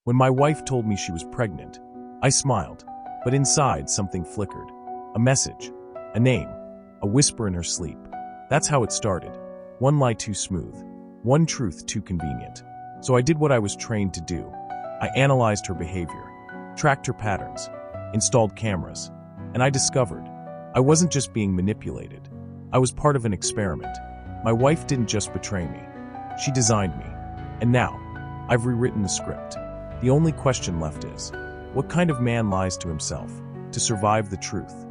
When my wife told me she was pregnant, I smiled, but inside something flickered. A message, a name, a whisper in her sleep. That's how it started. One lie too smooth, one truth too convenient. So I did what I was trained to do. I analyzed her behavior, tracked her patterns, installed cameras, and I discovered I wasn't just being manipulated. I was part of an experiment. My wife didn't just betray me. She designed me. And now, I've rewritten the script. The only question left is, what kind of man lies to himself to survive the truth?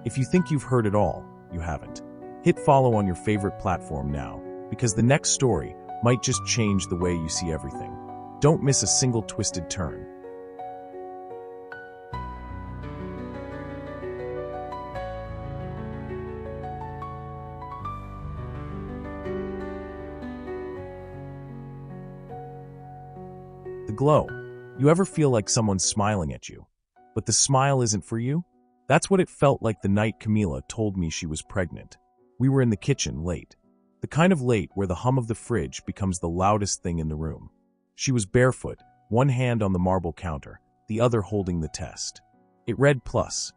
If you think you've heard it all, you haven't. Hit follow on your favorite platform now, because the next story might just change the way you see everything. Don't miss a single twisted turn. The glow. You ever feel like someone's smiling at you, but the smile isn't for you? That's what it felt like the night Camila told me she was pregnant. We were in the kitchen late. The kind of late where the hum of the fridge becomes the loudest thing in the room. She was barefoot, one hand on the marble counter, the other holding the test. It read plus,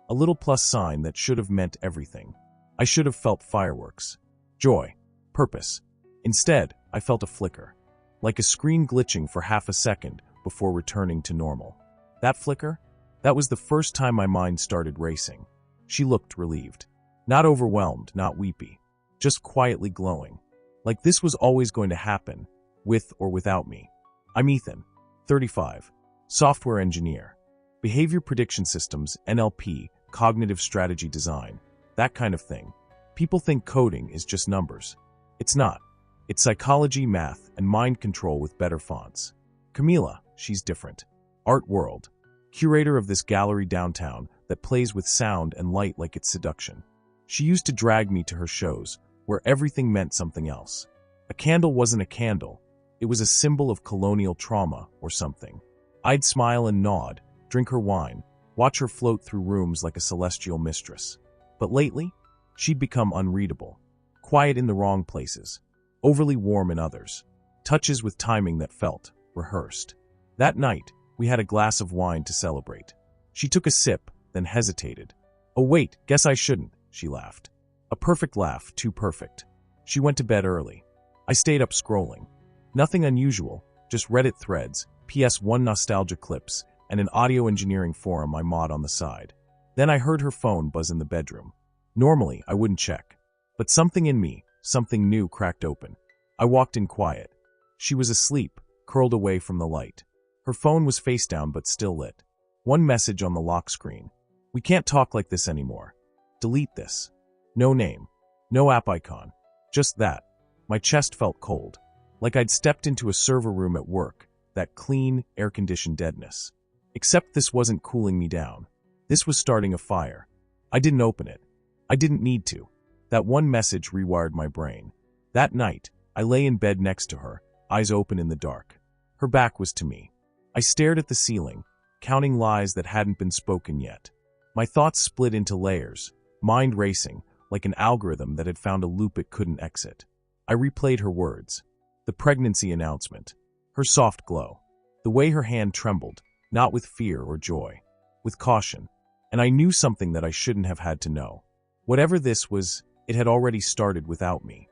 a little plus sign that should have meant everything. I should have felt fireworks, joy, purpose. Instead, I felt a flicker, like a screen glitching for half a second before returning to normal. That flicker? That was the first time my mind started racing. She looked relieved. Not overwhelmed, not weepy. Just quietly glowing. Like this was always going to happen, with or without me. I'm Ethan, 35, software engineer. Behavior prediction systems, NLP, cognitive strategy design, that kind of thing. People think coding is just numbers. It's not. It's psychology, math, and mind control with better fonts. Camila, she's different. Art world. Curator of this gallery downtown that plays with sound and light like it's seduction. She used to drag me to her shows, where everything meant something else. A candle wasn't a candle. It was a symbol of colonial trauma or something. I'd smile and nod, drink her wine, watch her float through rooms like a celestial mistress. But lately, she'd become unreadable. Quiet in the wrong places. Overly warm in others. Touches with timing that felt rehearsed. That night, we had a glass of wine to celebrate. She took a sip, then hesitated. "Oh wait, guess I shouldn't," she laughed. A perfect laugh, too perfect. She went to bed early. I stayed up scrolling. Nothing unusual, just Reddit threads, PS1 nostalgia clips, and an audio engineering forum I mod on the side. Then I heard her phone buzz in the bedroom. Normally, I wouldn't check. But something in me, something new cracked open. I walked in quiet. She was asleep, curled away from the light. Her phone was face down but still lit. One message on the lock screen. "We can't talk like this anymore. Delete this." No name. No app icon. Just that. My chest felt cold. Like I'd stepped into a server room at work. That clean, air-conditioned deadness. Except this wasn't cooling me down. This was starting a fire. I didn't open it. I didn't need to. That one message rewired my brain. That night, I lay in bed next to her, eyes open in the dark. Her back was to me. I stared at the ceiling, counting lies that hadn't been spoken yet. My thoughts split into layers, mind racing, like an algorithm that had found a loop it couldn't exit. I replayed her words. The pregnancy announcement. Her soft glow. The way her hand trembled, not with fear or joy, with caution. And I knew something that I shouldn't have had to know. Whatever this was, it had already started without me.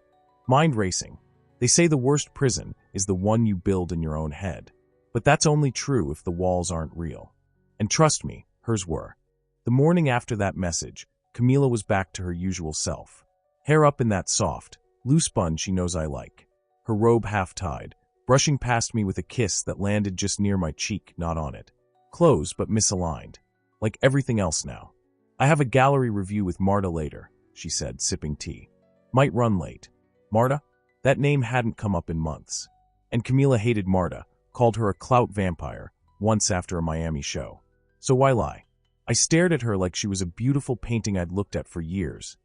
Mind racing. They say the worst prison is the one you build in your own head. But that's only true if the walls aren't real. And trust me, hers were. The morning after that message, Camila was back to her usual self. Hair up in that soft, loose bun she knows I like. Her robe half-tied, brushing past me with a kiss that landed just near my cheek, not on it. Close but misaligned. Like everything else now. "I have a gallery review with Marta later," she said, sipping tea. "Might run late." Marta? That name hadn't come up in months. And Camila hated Marta, called her a clout vampire, once after a Miami show. So why lie? I stared at her like she was a beautiful painting I'd looked at for years,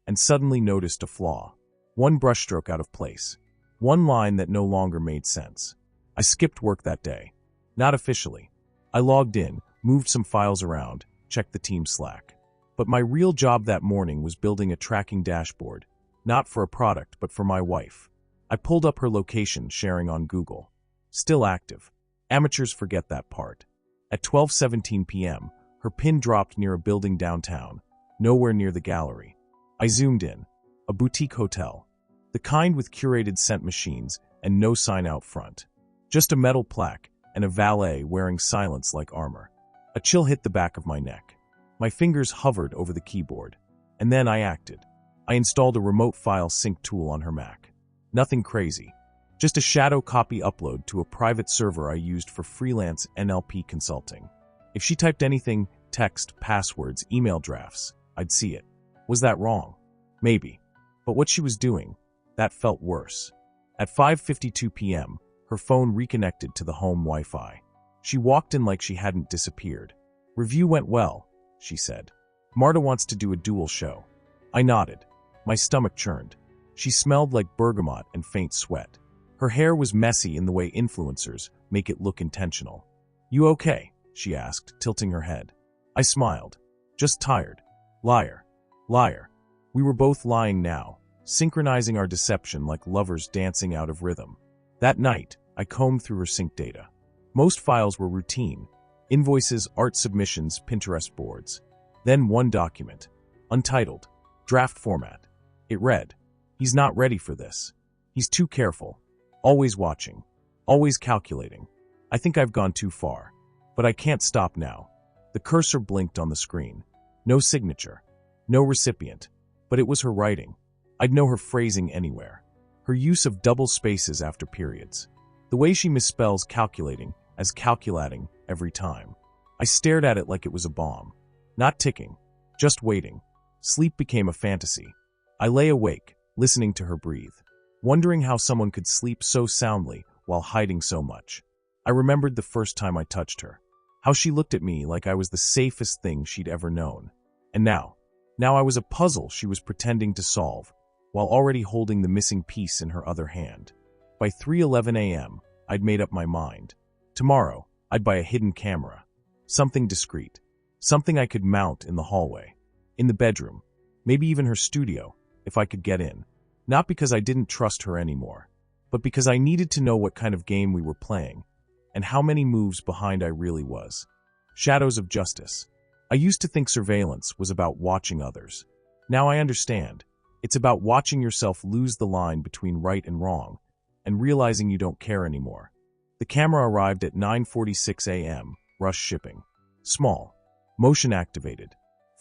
and suddenly noticed a flaw. One brushstroke out of place. One line that no longer made sense. I skipped work that day. Not officially. I logged in, moved some files around, checked the team Slack. But my real job that morning was building a tracking dashboard. Not for a product, but for my wife. I pulled up her location, sharing on Google. Still active. Amateurs forget that part. At 12:17 p.m., her pin dropped near a building downtown, nowhere near the gallery. I zoomed in. A boutique hotel. The kind with curated scent machines and no sign out front. Just a metal plaque and a valet wearing silence like armor. A chill hit the back of my neck. My fingers hovered over the keyboard. And then I acted. I installed a remote file sync tool on her Mac. Nothing crazy. Just a shadow copy upload to a private server I used for freelance NLP consulting. If she typed anything, text, passwords, email drafts, I'd see it. Was that wrong? Maybe. But what she was doing, that felt worse. At 5:52 p.m., her phone reconnected to the home Wi-Fi. She walked in like she hadn't disappeared. Review went well, she said. Marta wants to do a dual show. I nodded. My stomach churned. She smelled like bergamot and faint sweat. Her hair was messy in the way influencers make it look intentional. You okay? She asked, tilting her head. I smiled. Just tired. Liar. Liar. We were both lying now, synchronizing our deception like lovers dancing out of rhythm. That night, I combed through her sync data. Most files were routine. Invoices, art submissions, Pinterest boards. Then one document. Untitled. Draft format. It read, "He's not ready for this. He's too careful. Always watching. Always calculating. I think I've gone too far. But I can't stop now." The cursor blinked on the screen. No signature. No recipient. But it was her writing. I'd know her phrasing anywhere. Her use of double spaces after periods. The way she misspells calculating as calculating every time. I stared at it like it was a bomb. Not ticking. Just waiting. Sleep became a fantasy. I lay awake, listening to her breathe. Wondering how someone could sleep so soundly while hiding so much. I remembered the first time I touched her. How she looked at me like I was the safest thing she'd ever known. And now I was a puzzle she was pretending to solve, while already holding the missing piece in her other hand. By 3:11 a.m., I'd made up my mind. Tomorrow, I'd buy a hidden camera. Something discreet. Something I could mount in the hallway. In the bedroom. Maybe even her studio, if I could get in. Not because I didn't trust her anymore, but because I needed to know what kind of game we were playing, and how many moves behind I really was. Shadows of justice. I used to think surveillance was about watching others. Now I understand. It's about watching yourself lose the line between right and wrong, and realizing you don't care anymore. The camera arrived at 9:46 a.m., rush shipping. Small. Motion activated.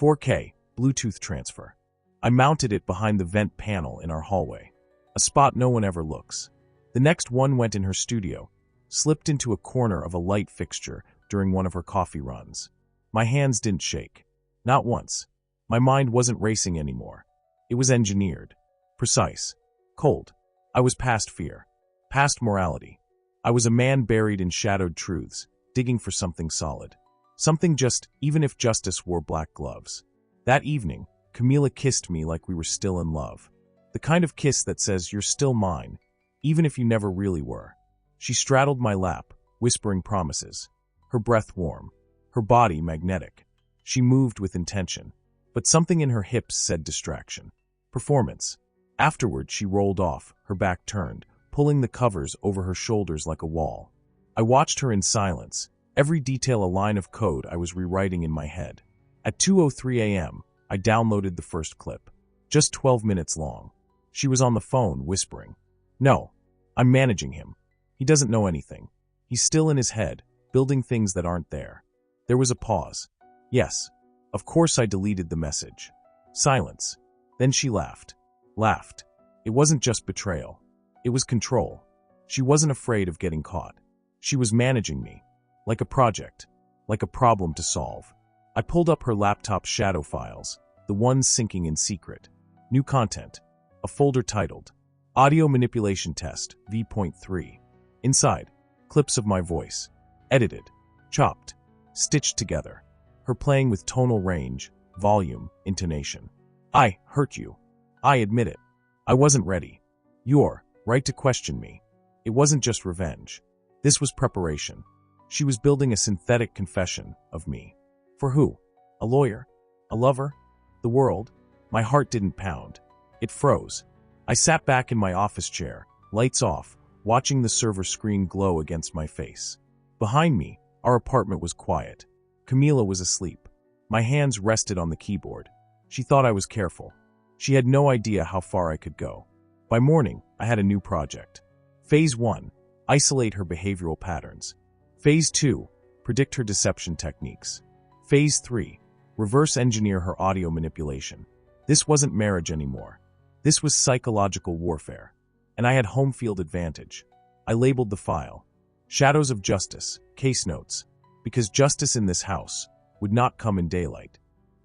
4K, Bluetooth transfer. I mounted it behind the vent panel in our hallway. A spot no one ever looks. The next one went in her studio, slipped into a corner of a light fixture during one of her coffee runs. My hands didn't shake. Not once. My mind wasn't racing anymore. It was engineered. Precise. Cold. I was past fear. Past morality. I was a man buried in shadowed truths, digging for something solid. Something just, even if justice wore black gloves. That evening, Camila kissed me like we were still in love. The kind of kiss that says you're still mine, even if you never really were. She straddled my lap, whispering promises. Her breath warm. Her body magnetic. She moved with intention. But something in her hips said distraction. Performance. Afterward, she rolled off, her back turned, pulling the covers over her shoulders like a wall. I watched her in silence, every detail a line of code I was rewriting in my head. At 2:03 a.m., I downloaded the first clip. Just 12 minutes long. She was on the phone, whispering. No, I'm managing him. He doesn't know anything. He's still in his head, building things that aren't there. There was a pause. Yes, of course I deleted the message. Silence. Then she laughed. Laughed. It wasn't just betrayal. It was control. She wasn't afraid of getting caught. She was managing me. Like a project. Like a problem to solve. I pulled up her laptop shadow files, the ones syncing in secret. New content. A folder titled Audio Manipulation Test V.3. Inside, clips of my voice. Edited. Chopped. Stitched together. Her playing with tonal range, volume, intonation. I hurt you. I admit it. I wasn't ready. You're right to question me. It wasn't just revenge. This was preparation. She was building a synthetic confession of me. For who? A lawyer? A lover? The world? My heart didn't pound. It froze. I sat back in my office chair, lights off, watching the server screen glow against my face. Behind me, our apartment was quiet. Camila was asleep. My hands rested on the keyboard. She thought I was careful. She had no idea how far I could go. By morning, I had a new project. Phase 1, isolate her behavioral patterns. Phase 2, predict her deception techniques. Phase 3, reverse engineer her audio manipulation. This wasn't marriage anymore. This was psychological warfare. And I had home field advantage. I labeled the file Shadows of Justice, Case Notes, because justice in this house would not come in daylight.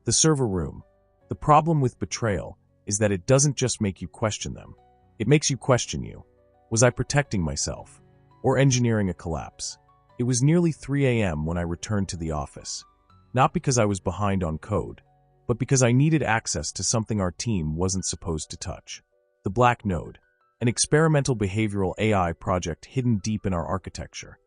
The server room. The problem with betrayal is that it doesn't just make you question them. It makes you question you. Was I protecting myself or engineering a collapse? It was nearly 3 a.m. when I returned to the office. Not because I was behind on code, but because I needed access to something our team wasn't supposed to touch. The Black Node, an experimental behavioral AI project hidden deep in our architecture.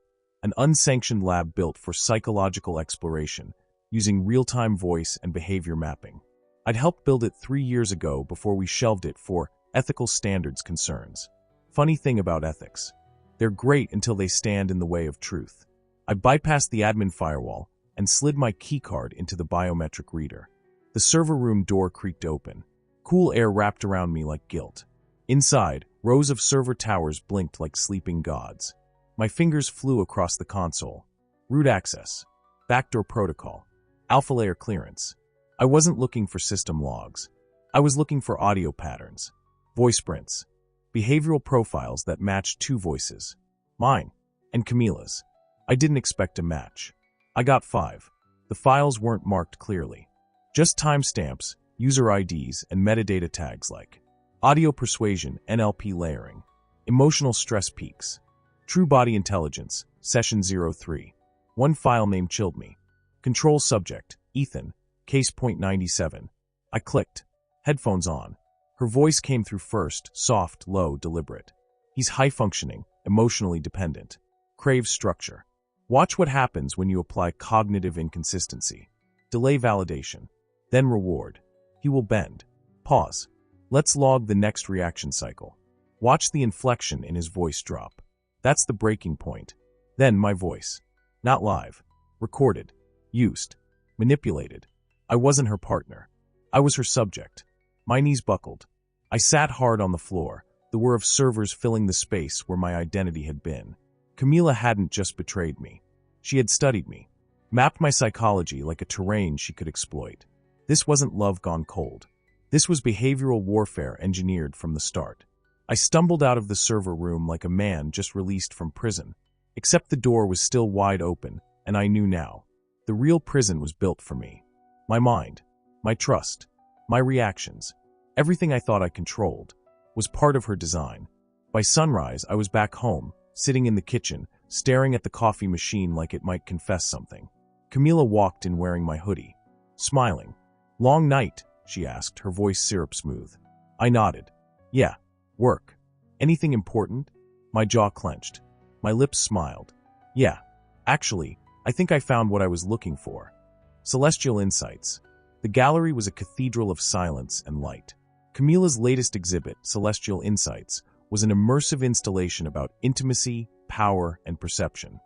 An unsanctioned lab built for psychological exploration, using real-time voice and behavior mapping. I'd helped build it 3 years ago before we shelved it for ethical standards concerns. Funny thing about ethics. They're great until they stand in the way of truth. I bypassed the admin firewall and slid my keycard into the biometric reader. The server room door creaked open. Cool air wrapped around me like guilt. Inside, rows of server towers blinked like sleeping gods. My fingers flew across the console. Root access. Backdoor protocol. Alpha layer clearance. I wasn't looking for system logs. I was looking for audio patterns. Voice prints. Behavioral profiles that matched 2 voices. Mine and Camila's. I didn't expect a match. I got 5. The files weren't marked clearly. Just timestamps, user IDs, and metadata tags like audio persuasion, NLP layering, emotional stress peaks, true body intelligence, session 03. One file name chilled me. Control subject, Ethan, case point 97. I clicked. Headphones on. Her voice came through first, soft, low, deliberate. He's high-functioning, emotionally dependent. Craves structure. Watch what happens when you apply cognitive inconsistency. Delay validation. Then reward. He will bend. Pause. Let's log the next reaction cycle. Watch the inflection in his voice drop. That's the breaking point. Then my voice. Not live. Recorded. Used. Manipulated. I wasn't her partner. I was her subject. My knees buckled. I sat hard on the floor, the whir of servers filling the space where my identity had been. Camila hadn't just betrayed me. She had studied me, mapped my psychology like a terrain she could exploit. This wasn't love gone cold. This was behavioral warfare engineered from the start. I stumbled out of the server room like a man just released from prison, except the door was still wide open, and I knew now. The real prison was built for me. My mind, my trust, my reactions, everything I thought I controlled, was part of her design. By sunrise, I was back home, sitting in the kitchen, staring at the coffee machine like it might confess something. Camila walked in wearing my hoodie, smiling. "Long night?" she asked, her voice syrup smooth. I nodded. "Yeah. Work. Anything important?" My jaw clenched. My lips smiled. "Yeah. Actually, I think I found what I was looking for." Celestial Insights. The gallery was a cathedral of silence and light. Camila's latest exhibit, Celestial Insights, was an immersive installation about intimacy, power, and perception.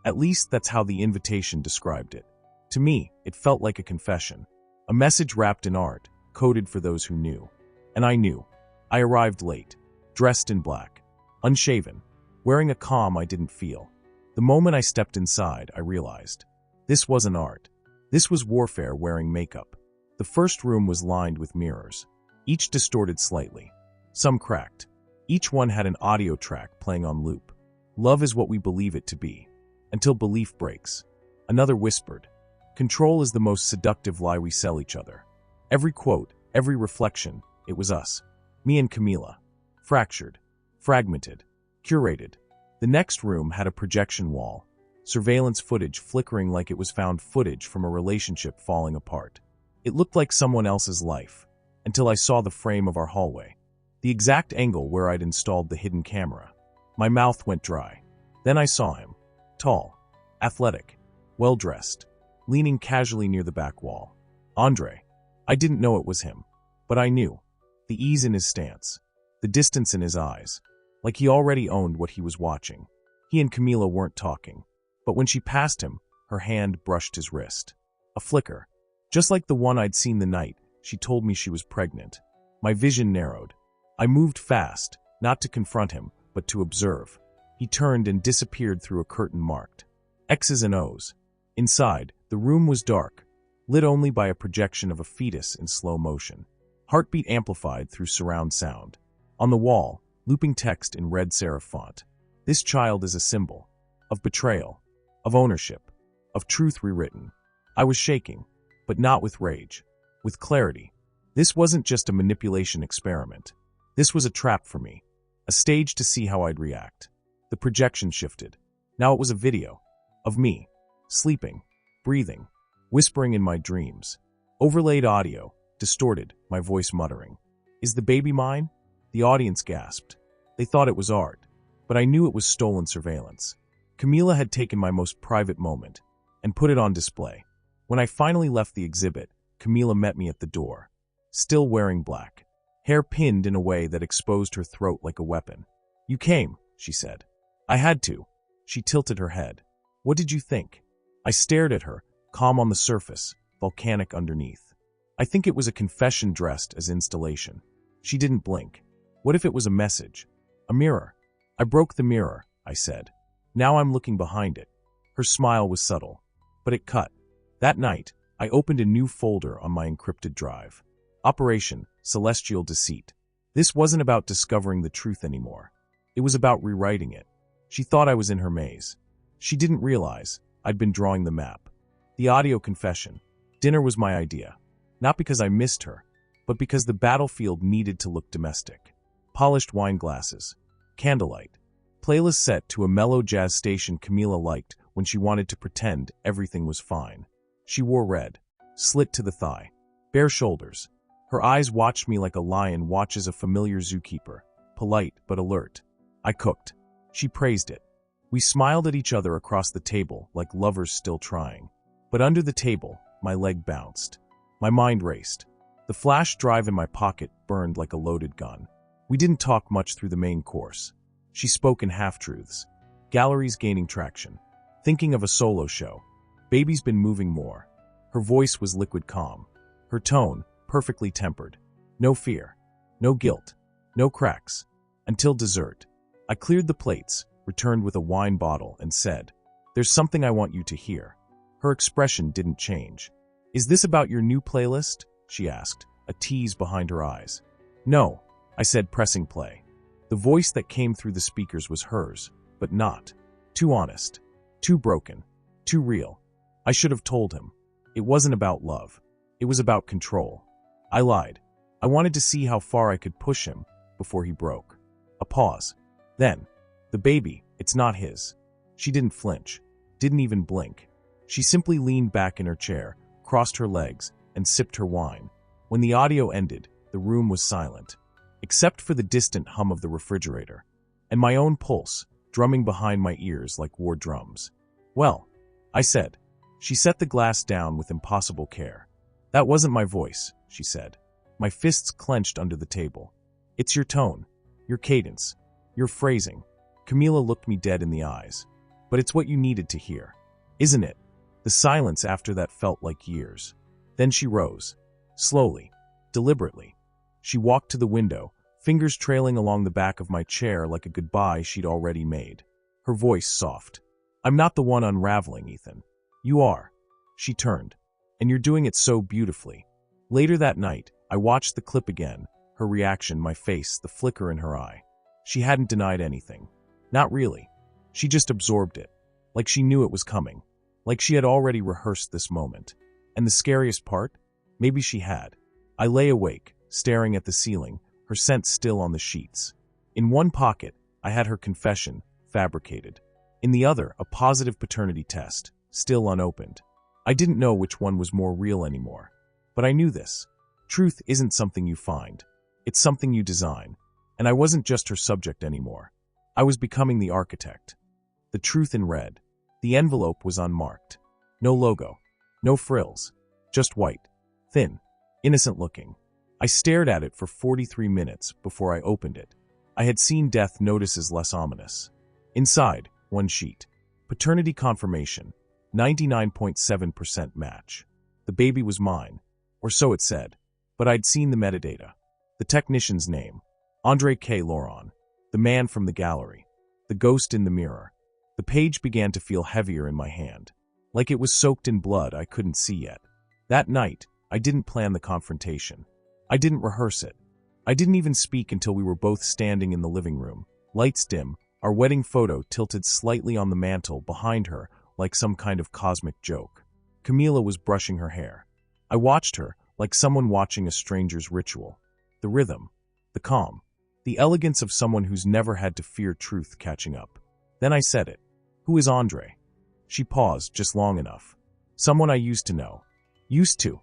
At least that's how the invitation described it. To me, it felt like a confession. A message wrapped in art, coded for those who knew. And I knew. I arrived late, dressed in black, unshaven, wearing a calm I didn't feel. The moment I stepped inside, I realized. This wasn't art. This was warfare wearing makeup. The first room was lined with mirrors, each distorted slightly. Some cracked. Each one had an audio track playing on loop. Love is what we believe it to be. Until belief breaks. Another whispered. Control is the most seductive lie we sell each other. Every quote, every reflection, it was us. Me and Camila. Fractured. Fragmented. Curated. The next room had a projection wall. Surveillance footage flickering like it was found footage from a relationship falling apart. It looked like someone else's life. Until I saw the frame of our hallway. The exact angle where I'd installed the hidden camera. My mouth went dry. Then I saw him. Tall. Athletic. Well-dressed. Leaning casually near the back wall. Andre. I didn't know it was him. But I knew. The ease in his stance. The distance in his eyes. Like he already owned what he was watching. He and Camila weren't talking. But when she passed him, her hand brushed his wrist. A flicker. Just like the one I'd seen the night she told me she was pregnant. My vision narrowed. I moved fast, not to confront him, but to observe. He turned and disappeared through a curtain marked X's and O's. Inside, the room was dark, lit only by a projection of a fetus in slow motion. Heartbeat amplified through surround sound. On the wall, looping text in red serif font. This child is a symbol. Of betrayal. Of ownership. Of truth rewritten. I was shaking, but not with rage. With clarity. This wasn't just a manipulation experiment. This was a trap for me. A stage to see how I'd react. The projection shifted. Now it was a video. Of me. Sleeping. Breathing. Whispering in my dreams. Overlaid audio. Distorted, my voice muttering. Is the baby mine? The audience gasped. They thought it was art. But I knew it was stolen surveillance. Camila had taken my most private moment and put it on display. When I finally left the exhibit, Camila met me at the door. Still wearing black. Hair pinned in a way that exposed her throat like a weapon. You came, she said. I had to. She tilted her head. What did you think? I stared at her, calm on the surface, volcanic underneath. I think it was a confession dressed as installation. She didn't blink. What if it was a message? A mirror. I broke the mirror, I said. Now I'm looking behind it. Her smile was subtle, but it cut. That night, I opened a new folder on my encrypted drive. Operation Celestial Deceit. This wasn't about discovering the truth anymore. It was about rewriting it. She thought I was in her maze. She didn't realize I'd been drawing the map. The audio confession. Dinner was my idea. Not because I missed her, but because the battlefield needed to look domestic. Polished wine glasses. Candlelight. Playlist set to a mellow jazz station Camila liked when she wanted to pretend everything was fine. She wore red. Slit to the thigh. Bare shoulders. Her eyes watched me like a lion watches a familiar zookeeper. Polite but alert. I cooked. She praised it. We smiled at each other across the table like lovers still trying. But under the table, my leg bounced. My mind raced. The flash drive in my pocket burned like a loaded gun. We didn't talk much through the main course. She spoke in half-truths. Galleries gaining traction. Thinking of a solo show. Baby's been moving more. Her voice was liquid calm. Her tone, perfectly tempered. No fear. No guilt. No cracks. Until dessert. I cleared the plates, returned with a wine bottle, and said, "There's something I want you to hear." Her expression didn't change. "Is this about your new playlist?" she asked, a tease behind her eyes. "No," I said, pressing play. The voice that came through the speakers was hers, but not. Too honest. Too broken. Too real. I should have told him. It wasn't about love. It was about control. I lied. I wanted to see how far I could push him before he broke. A pause. Then, "The baby, it's not his." She didn't flinch. Didn't even blink. She simply leaned back in her chair, crossed her legs, and sipped her wine. When the audio ended, the room was silent, except for the distant hum of the refrigerator, and my own pulse, drumming behind my ears like war drums. "Well," I said. She set the glass down with impossible care. "That wasn't my voice," she said. My fists clenched under the table. "It's your tone, your cadence, your phrasing." Camila looked me dead in the eyes. "But it's what you needed to hear. Isn't it?" The silence after that felt like years. Then she rose. Slowly. Deliberately. She walked to the window, fingers trailing along the back of my chair like a goodbye she'd already made. Her voice soft. "I'm not the one unraveling, Ethan. You are." She turned. "And you're doing it so beautifully." Later that night, I watched the clip again, her reaction, my face, the flicker in her eye. She hadn't denied anything. Not really. She just absorbed it. Like she knew it was coming. Like she had already rehearsed this moment. And the scariest part? Maybe she had. I lay awake, staring at the ceiling, her scent still on the sheets. In one pocket, I had her confession, fabricated. In the other, a positive paternity test, still unopened. I didn't know which one was more real anymore. But I knew this. Truth isn't something you find. It's something you design. And I wasn't just her subject anymore. I was becoming the architect. The truth in red. The envelope was unmarked. No logo. No frills. Just white. Thin. Innocent looking. I stared at it for 43 minutes before I opened it. I had seen death notices less ominous. Inside, one sheet. Paternity confirmation, 99.7% match. The baby was mine, or so it said, but I'd seen the metadata. The technician's name, Andre K. Laurent, the man from the gallery, the ghost in the mirror. The page began to feel heavier in my hand, like it was soaked in blood I couldn't see yet. That night, I didn't plan the confrontation. I didn't rehearse it. I didn't even speak until we were both standing in the living room, lights dim, our wedding photo tilted slightly on the mantel behind her like some kind of cosmic joke. Camila was brushing her hair. I watched her like someone watching a stranger's ritual. The rhythm, the calm, the elegance of someone who's never had to fear truth catching up. Then I said it. Who is Andre? She paused just long enough. Someone I used to know. Used to.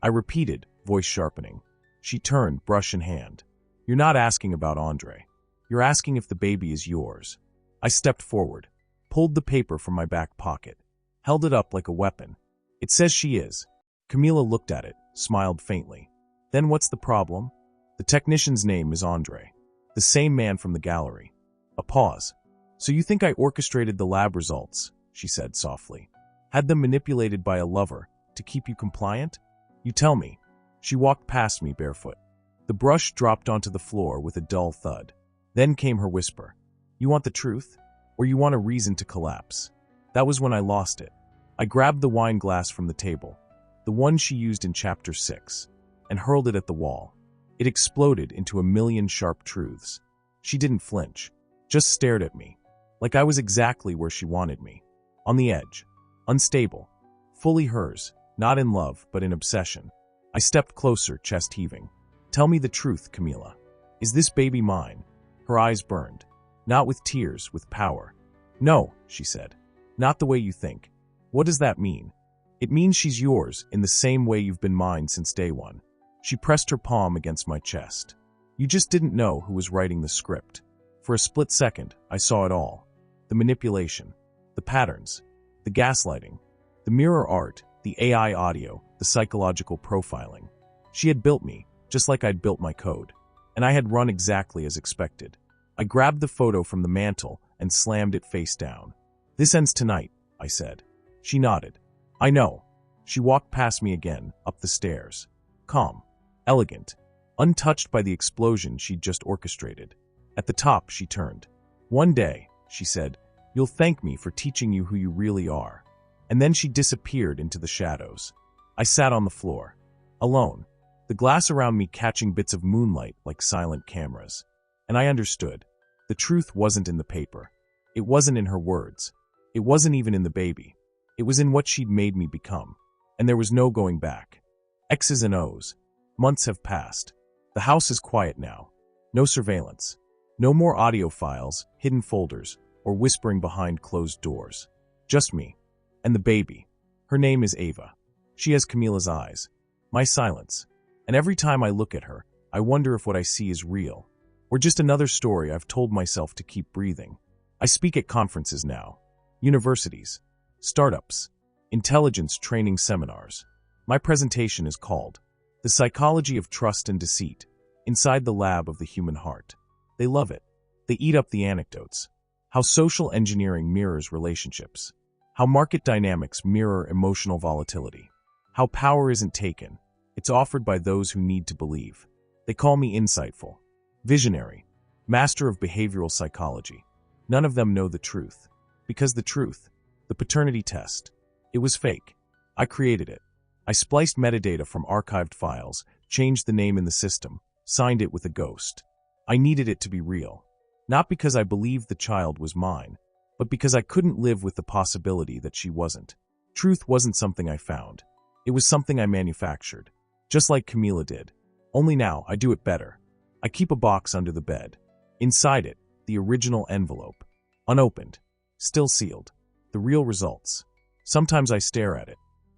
I repeated, voice sharpening. She turned, brush in hand. You're not asking about Andre. You're asking if the baby is yours. I stepped forward, pulled the paper from my back pocket, held it up like a weapon. It says she is. Camila looked at it, smiled faintly. Then what's the problem? The technician's name is Andre. The same man from the gallery. A pause. So you think I orchestrated the lab results, she said softly. Had them manipulated by a lover to keep you compliant? You tell me. She walked past me barefoot. The brush dropped onto the floor with a dull thud. Then came her whisper. You want the truth? Or you want a reason to collapse? That was when I lost it. I grabbed the wine glass from the table, the one she used in chapter 6, and hurled it at the wall. It exploded into a million sharp truths. She didn't flinch, just stared at me, like I was exactly where she wanted me. On the edge, unstable, fully hers, not in love, but in obsession. I stepped closer, chest heaving. Tell me the truth, Camila. Is this baby mine? Her eyes burned. Not with tears, with power. No, she said. Not the way you think. What does that mean? It means she's yours in the same way you've been mine since day one. She pressed her palm against my chest. You just didn't know who was writing the script. For a split second, I saw it all. The manipulation, the patterns, the gaslighting, the mirror art, the AI audio, the psychological profiling. She had built me, just like I'd built my code. And I had run exactly as expected. I grabbed the photo from the mantel and slammed it face down. This ends tonight, I said. She nodded. I know. She walked past me again, up the stairs. Calm, elegant, untouched by the explosion she'd just orchestrated. At the top, she turned. One day, she said, you'll thank me for teaching you who you really are. And then she disappeared into the shadows. I sat on the floor, alone. The glass around me catching bits of moonlight like silent cameras. And I understood. The truth wasn't in the paper. It wasn't in her words. It wasn't even in the baby. It was in what she'd made me become. And there was no going back. X's and O's. Months have passed. The house is quiet now. No surveillance. No more audio files, hidden folders, or whispering behind closed doors. Just me. And the baby. Her name is Ava. She has Camila's eyes. My silence. And every time I look at her, I wonder if what I see is real, or just another story I've told myself to keep breathing. I speak at conferences now, universities, startups, intelligence training seminars. My presentation is called The Psychology of Trust and Deceit, Inside the Lab of the Human Heart. They love it. They eat up the anecdotes. How social engineering mirrors relationships. How market dynamics mirror emotional volatility. How power isn't taken. It's offered by those who need to believe. They call me insightful, visionary, master of behavioral psychology. None of them know the truth. Because the truth, the paternity test, it was fake. I created it. I spliced metadata from archived files, changed the name in the system, signed it with a ghost. I needed it to be real. Not because I believed the child was mine, but because I couldn't live with the possibility that she wasn't. Truth wasn't something I found. It was something I manufactured. Just like Camila did. Only now, I do it better. I keep a box under the bed. Inside it, the original envelope. Unopened. Still sealed. The real results. Sometimes I stare at it.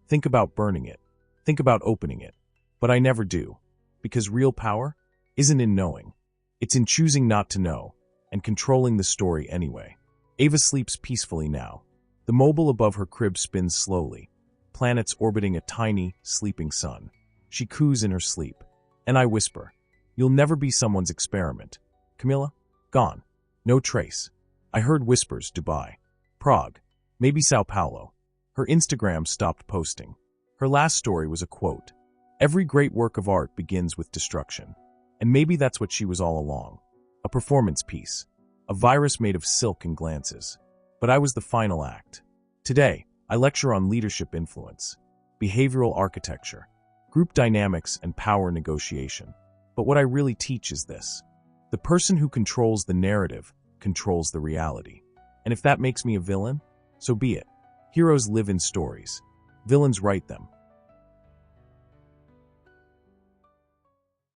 Think about burning it. Think about opening it. But I never do. Because real power isn't in knowing. It's in choosing not to know, and controlling the story anyway. Ava sleeps peacefully now. The mobile above her crib spins slowly. Planets orbiting a tiny, sleeping sun. She coos in her sleep. And I whisper, you'll never be someone's experiment. Camila? Gone. No trace. I heard whispers, Dubai. Prague. Maybe Sao Paulo. Her Instagram stopped posting. Her last story was a quote. Every great work of art begins with destruction. And maybe that's what she was all along. A performance piece. A virus made of silk and glances. But I was the final act. Today, I lecture on leadership influence, behavioral architecture, group dynamics, and power negotiation. But what I really teach is this. The person who controls the narrative controls the reality. And if that makes me a villain, so be it. Heroes live in stories. Villains write them.